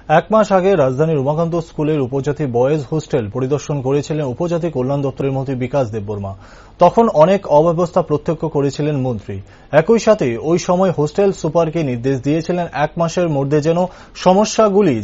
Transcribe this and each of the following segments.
এক মাস আগে রাজধানীর উমাকান্ত স্কুলের উপজাতি বয়েজ হোস্টেল পরিদর্শন করেছিলেন উপজাতি কল্যাণ দপ্তরের মন্ত্রী বিকাশ দেববর্মা। তখন অনেক অব্যবস্থা প্রত্যক্ষ করেছিলেন মন্ত্রী। একই সাথে ওই সময় হোস্টেল সুপারকে নির্দেশ দিয়েছিলেন 1 মাসের মধ্যে যেন সমস্যাগুলি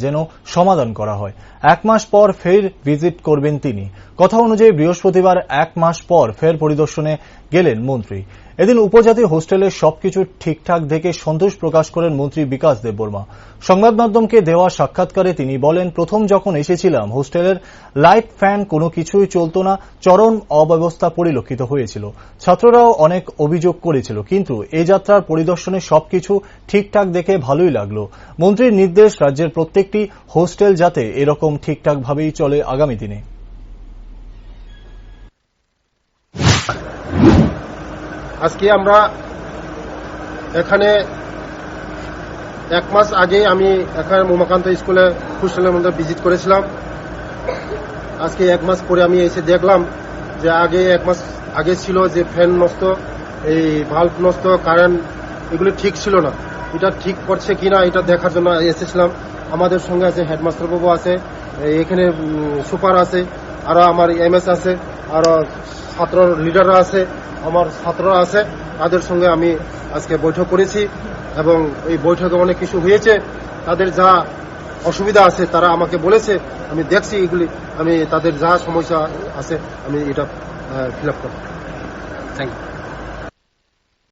সমাধান করা হয়। 1 মাস পর ফের ভিজিট করবেন তিনি। কথা অনুযায়ী বৃহস্পতিবার 1 মাস পর ফের পরিদর্শনে গেলেন মন্ত্রী। এদিন উপজাতি হোস্টেলের সবকিছু ঠিকঠাক দেখে সন্তোষ প্রকাশ করেন মন্ত্রী বিকাশ দেববর্মা। সংবাদ মাধ্যমকে দেওয়া সাক্ষাৎকারে তিনি বলেন, প্রথম যখন এসেছিলাম হোস্টেলের লাইট ফ্যান কোনো কিছুই চলত না, চরম অব্যবস্থা পরিলক্ষিত হয়েছিল। ছাত্ররাও অনেক অভিযোগ করেছিল, কিন্তু এই যাত্রার পরিদর্শনে সবকিছু ঠিকঠাক দেখে ভালোই লাগলো। মন্ত্রীর নির্দেশ রাজ্যের প্রত্যেকটি হোস্টেল যাতে এরকম ঠিকঠাকভাবেই চলে আগামী দিনে। আজকে আমরা এখানে 1 মাস আগে আমি এখানে উমাকান্ত স্কুলে হোস্টেলের মধ্যে ভিজিট করেছিলাম। আজকে 1 মাস পরে আমি এসে দেখলাম যে আগে 1 মাস আগে ছিল যে ফ্যান নষ্ট, এই ভাল্ব নষ্ট, কারেন্ট এগুলো ঠিক ছিল না। এটা ঠিক করছে কিনা এটা দেখার জন্য এসেছিলাম। আমাদের সঙ্গে আছে হেডমাস্টার বাবু আছে, এখানে সুপার আছে, আরো আমার এমএস আছে, আরো ছাত্র লিডাররা আছে, আমার ছাত্ররা আছে। তাদের সঙ্গে আমি আজকে বৈঠক করেছি এবং এই বৈঠকে অনেক কিছু হয়েছে। তাদের যা অসুবিধা আছে তারা আমাকে বলেছে, আমি দেখছি এগুলি, আমি তাদের যা সমস্যা আছে আমি এটা ফিল আপ করব। Thank you.